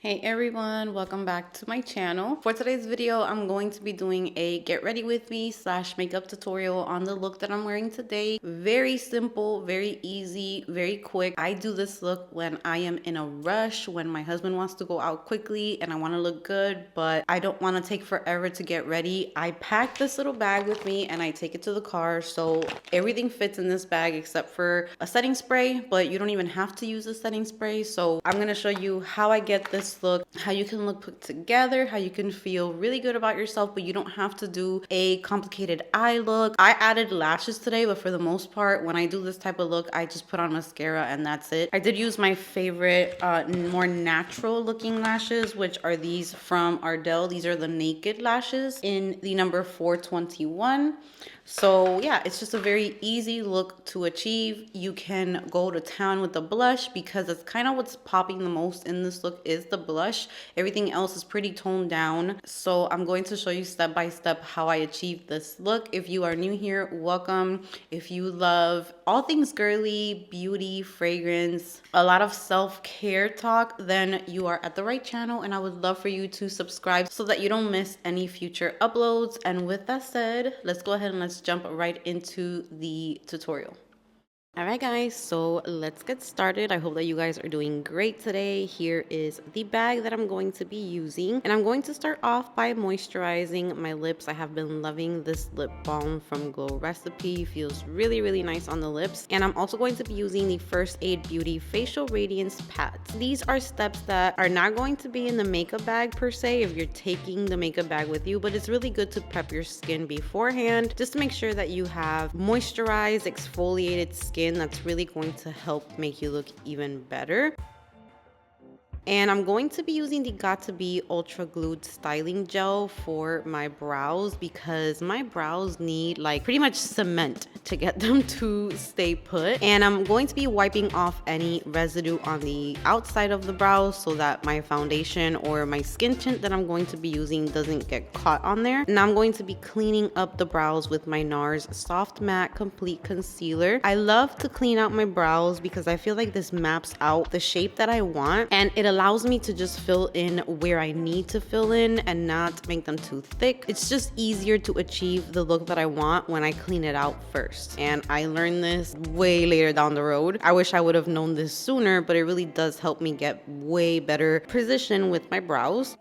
Hey everyone, welcome back to my channel. For today's video, I'm going to be doing a get ready with me / makeup tutorial on the look that I'm wearing today. Very simple, very easy, very quick. I do this look when I am in a rush, when my husband wants to go out quickly and I want to look good, but I don't want to take forever to get ready. I pack this little bag with me and I take it to the car. So everything fits in this bag except for a setting spray, but you don't even have to use a setting spray. So I'm going to show you how I get this look, how you can look put together, how you can feel really good about yourself, but you don't have to do a complicated eye look. I added lashes today, but for the most part, when I do this type of look, I just put on mascara and that's it. I did use my favorite, more natural looking lashes, which are these from Ardell. These are the naked lashes in the number 421. So yeah, it's just a very easy look to achieve. You can go to town with the blush because it's kind of what's popping the most in this look is the blush. Everything else is pretty toned down. So I'm going to show you step by step how I achieve this look. If you are new here, welcome. If you love all things girly, beauty, fragrance, a lot of self-care talk, then you are at the right channel and I would love for you to subscribe so that you don't miss any future uploads. And with that said, let's go ahead and let's jump right into the tutorial. All right guys, so let's get started. I hope that you guys are doing great today. Here is the bag that I'm going to be using, and I'm going to start off by moisturizing my lips. I have been loving this lip balm from Glow Recipe. Feels really nice on the lips. And I'm also going to be using the First Aid Beauty Facial Radiance Pads. These are steps that are not going to be in the makeup bag per se if you're taking the makeup bag with you, but it's really good to prep your skin beforehand just to make sure that you have moisturized, exfoliated skin that's really going to help make you look even better. And I'm going to be using the Got2b Ultra Glued Styling Gel for my brows because my brows need like pretty much cement to get them to stay put. And I'm going to be wiping off any residue on the outside of the brows so that my foundation or my skin tint that I'm going to be using doesn't get caught on there. And I'm going to be cleaning up the brows with my NARS Soft Matte Complete Concealer. I love to clean out my brows because I feel like this maps out the shape that I want, and it allows me to just fill in where I need to fill in and not make them too thick. It's just easier to achieve the look that I want when I clean it out first. And I learned this way later down the road. I wish I would have known this sooner, but it really does help me get way better precision with my brows.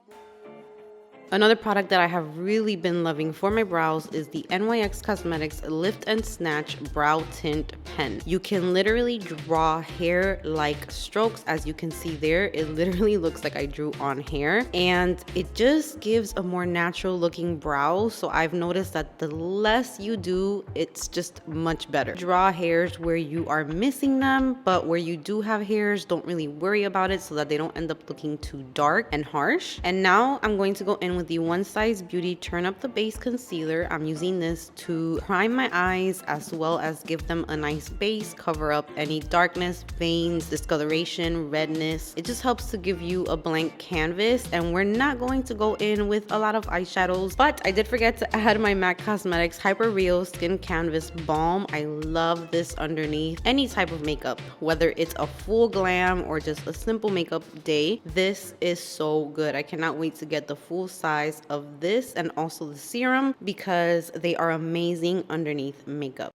Another product that I have really been loving for my brows is the NYX Cosmetics Lift and Snatch Brow Tint Pen. You can literally draw hair-like strokes. As you can see there, it literally looks like I drew on hair. And it just gives a more natural looking brow. So I've noticed that the less you do, it's just much better. Draw hairs where you are missing them, but where you do have hairs, don't really worry about it so that they don't end up looking too dark and harsh. And now I'm going to go in with the One Size Beauty Turn Up the Base Concealer. I'm using this to prime my eyes as well as give them a nice base, cover up any darkness, veins, discoloration, redness. It just helps to give you a blank canvas. And we're not going to go in with a lot of eyeshadows, but I did forget to add my MAC Cosmetics Hyper Real Skin Canvas Balm. I love this underneath any type of makeup, whether it's a full glam or just a simple makeup day. This is so good. I cannot wait to get the full size of this and also the serum because they are amazing underneath makeup.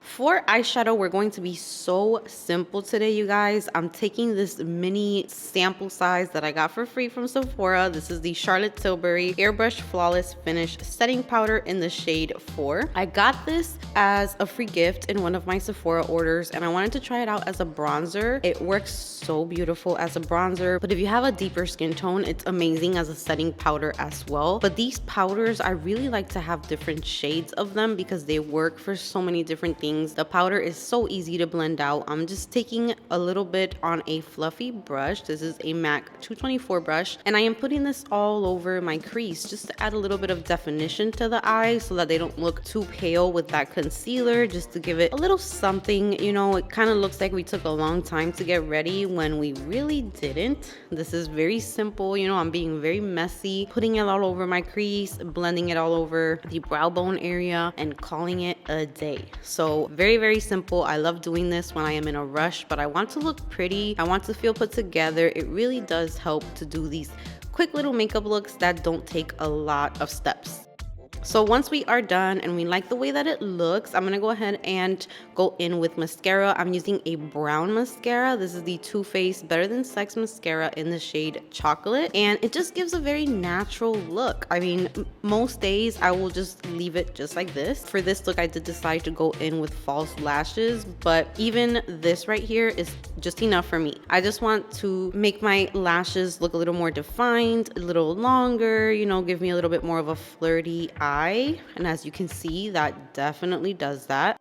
For eyeshadow, we're going to be so simple today, you guys. I'm taking this mini sample size that I got for free from Sephora. This is the Charlotte Tilbury Airbrush Flawless Finish Setting Powder in the shade 4. I got this as a free gift in one of my Sephora orders, and I wanted to try it out as a bronzer. It works so beautiful as a bronzer, but if you have a deeper skin tone, it's amazing as a setting powder as well. But these powders, I really like to have different shades of them because they work for so many different things. The powder is so easy to blend out. I'm just taking a little bit on a fluffy brush. This is a MAC 224 brush, and I am putting this all over my crease just to add a little bit of definition to the eyes so that they don't look too pale with that concealer, just to give it a little something. You know, it kind of looks like we took a long time to get ready when we really didn't. This is very simple. You know, I'm being very messy, putting it all over my crease, blending it all over the brow bone area, and calling it a day. So So very, very simple. I love doing this when I am in a rush, but I want to look pretty. I want to feel put together. It really does help to do these quick little makeup looks that don't take a lot of steps. So once we are done and we like the way that it looks, I'm going to go ahead and go in with mascara. I'm using a brown mascara. This is the Too Faced Better Than Sex mascara in the shade Chocolate. And it just gives a very natural look. I mean, most days I will just leave it just like this. For this look, I did decide to go in with false lashes, but even this right here is just enough for me. I just want to make my lashes look a little more defined, a little longer, you know, give me a little bit more of a flirty eye. And as you can see, that definitely does that.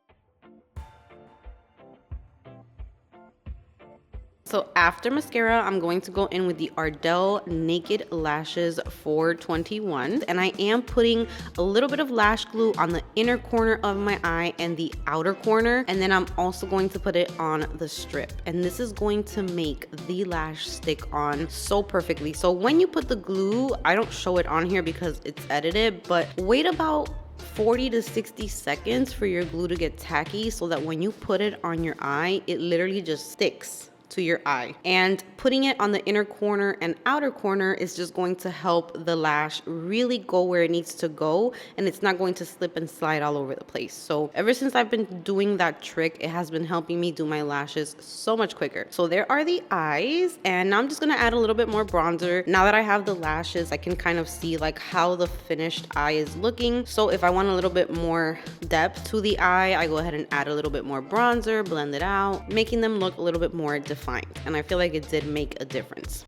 So after mascara, I'm going to go in with the Ardell Naked Lashes 421. And I am putting a little bit of lash glue on the inner corner of my eye and the outer corner. And then I'm also going to put it on the strip. And this is going to make the lash stick on so perfectly. So when you put the glue, I don't show it on here because it's edited, but wait about 40 to 60 seconds for your glue to get tacky so that when you put it on your eye, it literally just sticks to your eye. And putting it on the inner corner and outer corner is just going to help the lash really go where it needs to go, and it's not going to slip and slide all over the place. So ever since I've been doing that trick, it has been helping me do my lashes so much quicker. So there are the eyes, and now I'm just gonna add a little bit more bronzer. Now that I have the lashes, I can kind of see like how the finished eye is looking. So if I want a little bit more depth to the eye, I go ahead and add a little bit more bronzer, blend it out, making them look a little bit more defined. And I feel like it did make a difference.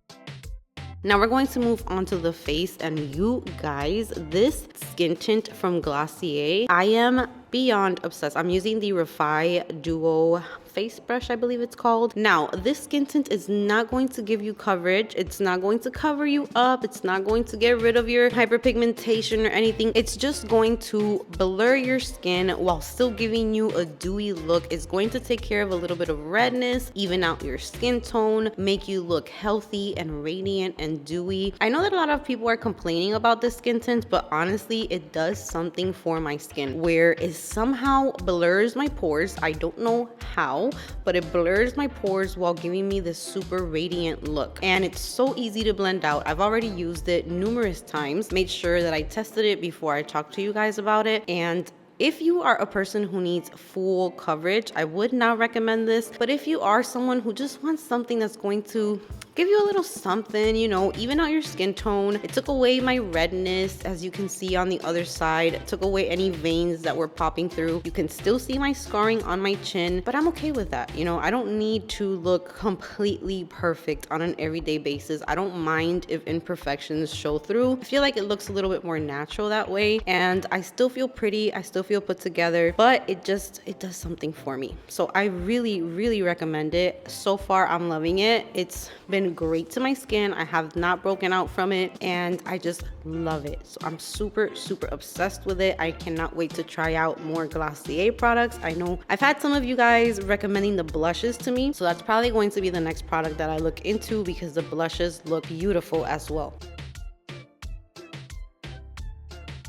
Now we're going to move on to the face, and you guys, this skin tint from Glossier, I am beyond obsessed. I'm using the REFY Duo face brush, I believe it's called. Now, this skin tint is not going to give you coverage. It's not going to cover you up. It's not going to get rid of your hyperpigmentation or anything. It's just going to blur your skin while still giving you a dewy look. It's going to take care of a little bit of redness, even out your skin tone, make you look healthy and radiant and dewy. I know that a lot of people are complaining about this skin tint, but honestly, it does something for my skin where it somehow blurs my pores. I don't know how, but it blurs my pores while giving me this super radiant look. And it's so easy to blend out. I've already used it numerous times, made sure that I tested it before I talked to you guys about it. And if you are a person who needs full coverage, I would not recommend this. But if you are someone who just wants something that's going to give you a little something, you know, even out your skin tone. It took away my redness, as you can see on the other side. It took away any veins that were popping through. You can still see my scarring on my chin, but I'm okay with that. You know, I don't need to look completely perfect on an everyday basis. I don't mind if imperfections show through. I feel like it looks a little bit more natural that way, and I still feel pretty. I still feel put together, but it does something for me. So I really, really recommend it. So far, I'm loving it. It's been great to my skin. I have not broken out from it, and I just love it. So I'm super obsessed with it. I cannot wait to try out more Glossier products. I know I've had some of you guys recommending the blushes to me, so that's probably going to be the next product that I look into because the blushes look beautiful as well.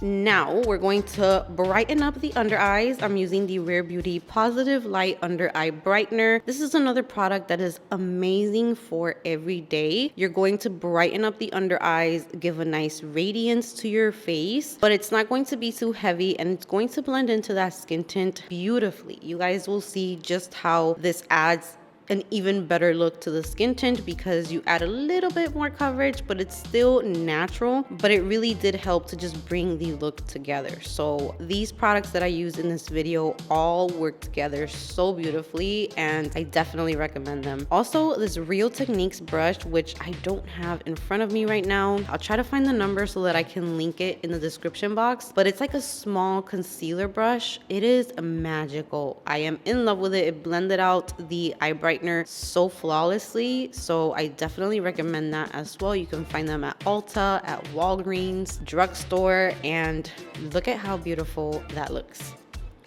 Now we're going to brighten up the under eyes. I'm using the Rare Beauty Positive Light Under Eye Brightener. This is another product that is amazing for every day. You're going to brighten up the under eyes, give a nice radiance to your face, but it's not going to be too heavy, and it's going to blend into that skin tint beautifully. You guys will see just how this adds an even better look to the skin tint because you add a little bit more coverage, but it's still natural. But it really did help to just bring the look together. So these products that I used in this video all work together so beautifully, and I definitely recommend them. Also, this Real Techniques brush, which I don't have in front of me right now. I'll try to find the number so that I can link it in the description box, but it's like a small concealer brush. It is magical. I am in love with it. It blended out the eye brightener so flawlessly, so I definitely recommend that as well. You can find them at Ulta, at Walgreens, drugstore, and look at how beautiful that looks.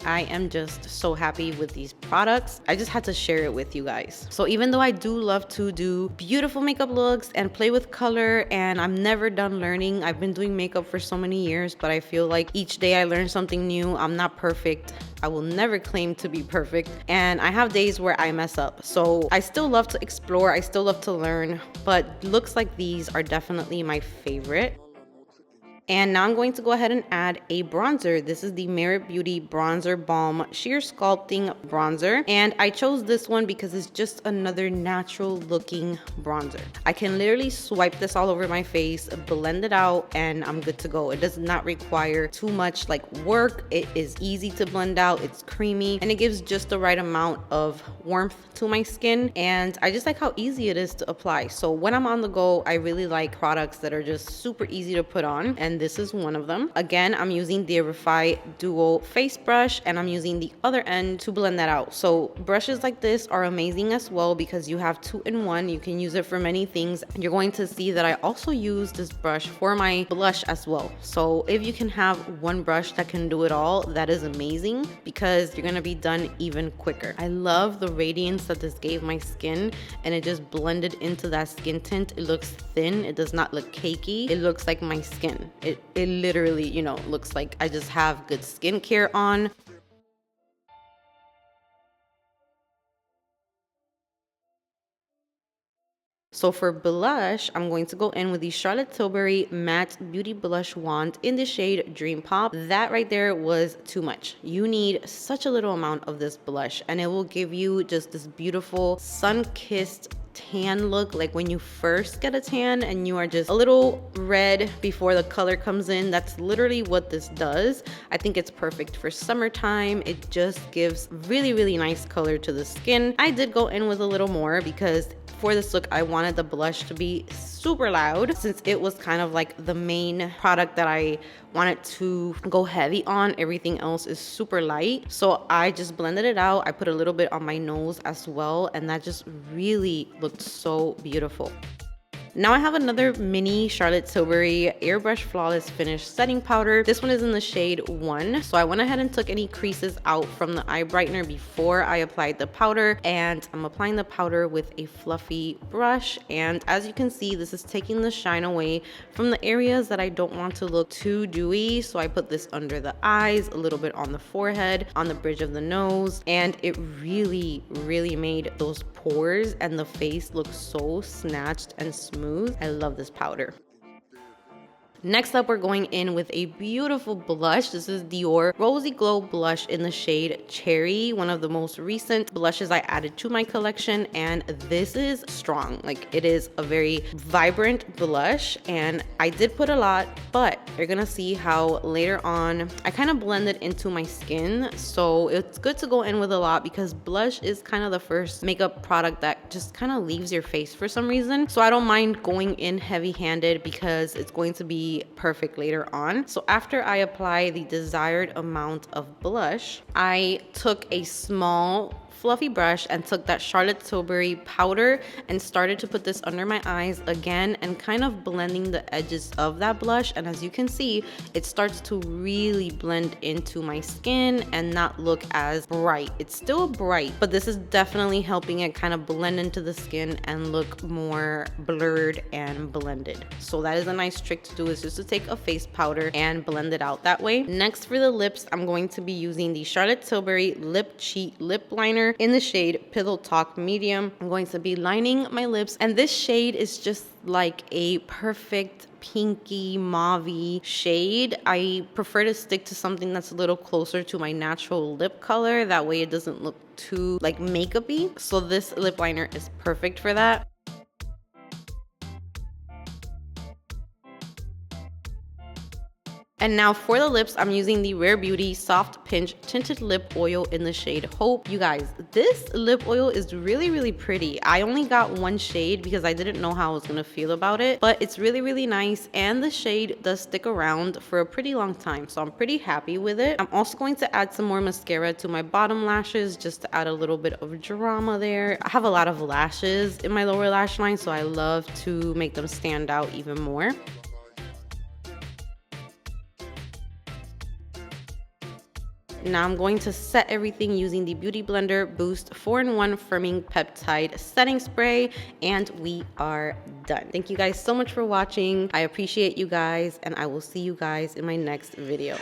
I am just so happy with these products. I just had to share it with you guys. So even though I do love to do beautiful makeup looks and play with color, and I'm never done learning. I've been doing makeup for so many years, but I feel like each day I learn something new. I'm not perfect. I will never claim to be perfect, and I have days where I mess up. So I still love to explore, I still love to learn, but looks like these are definitely my favorite. And now I'm going to go ahead and add a bronzer. This is the Merit Beauty Bronzer Balm Sheer Sculpting Bronzer. And I chose this one because it's just another natural looking bronzer. I can literally swipe this all over my face, blend it out, and I'm good to go. It does not require too much like work. It is easy to blend out, it's creamy, and it gives just the right amount of warmth to my skin. And I just like how easy it is to apply. So when I'm on the go, I really like products that are just super easy to put on. And this is one of them. Again, I'm using the REFY Duo Face Brush, and I'm using the other end to blend that out. So brushes like this are amazing as well because you have 2-in-1. You can use it for many things. You're going to see that I also use this brush for my blush as well. So if you can have one brush that can do it all, that is amazing because you're gonna be done even quicker. I love the radiance that this gave my skin, and it just blended into that skin tint. It looks thin, it does not look cakey. It looks like my skin. It literally, you know, looks like I just have good skincare on. So for blush, I'm going to go in with the Charlotte Tilbury Matte Beauty Blush Wand in the shade Dream Pop. That right there was too much. You need such a little amount of this blush, and it will give you just this beautiful sun-kissed tan look, like when you first get a tan and you are just a little red before the color comes in. That's literally what this does. I think it's perfect for summertime. It just gives really, really nice color to the skin. I did go in with a little more because for this look, I wanted the blush to be super loud since it was kind of like the main product that I wanted to go heavy on. Everything else is super light. So I just blended it out. I put a little bit on my nose as well, and that just really looked so beautiful. Now I have another mini Charlotte Tilbury Airbrush Flawless Finish Setting Powder. This one is in the shade 1. So I went ahead and took any creases out from the eye brightener before I applied the powder. And I'm applying the powder with a fluffy brush. And as you can see, this is taking the shine away from the areas that I don't want to look too dewy. So I put this under the eyes, a little bit on the forehead, on the bridge of the nose. And it really, really made those pores and the face look so snatched and smooth. I love this powder. Next up, we're going in with a beautiful blush. This is Dior Rosy Glow Blush in the shade Cherry, one of the most recent blushes I added to my collection, and this is strong. Like, it is a very vibrant blush, and I did put a lot, but you're gonna see how later on I kind of blend it into my skin. So it's good to go in with a lot because blush is kind of the first makeup product that just kind of leaves your face for some reason. So I don't mind going in heavy-handed because it's going to be perfect later on. So after I apply the desired amount of blush, I took a small fluffy brush and took that Charlotte Tilbury powder and started to put this under my eyes again and kind of blending the edges of that blush. And as you can see, it starts to really blend into my skin and not look as bright. It's still bright, but this is definitely helping it kind of blend into the skin and look more blurred and blended. So that is a nice trick to do, is just to take a face powder and blend it out that way. Next, for the lips, I'm going to be using the Charlotte Tilbury Lip Cheat Lip Liner in the shade Pillow Talk Medium. I'm going to be lining my lips, and this shade is just like a perfect pinky mauve shade. I prefer to stick to something that's a little closer to my natural lip color. That way it doesn't look too like makeup-y. So this lip liner is perfect for that. And now for the lips, I'm using the Rare Beauty Soft Pinch Tinted Lip Oil in the shade Hope. You guys, this lip oil is really, really pretty. I only got one shade because I didn't know how I was gonna feel about it, but it's really, really nice, and the shade does stick around for a pretty long time, so I'm pretty happy with it. I'm also going to add some more mascara to my bottom lashes just to add a little bit of drama there. I have a lot of lashes in my lower lash line, so I love to make them stand out even more. Now I'm going to set everything using the Beauty Blender Boost 4-in-1 Firming Peptide Setting Spray, and we are done. Thank you guys so much for watching. I appreciate you guys, and I will see you guys in my next video.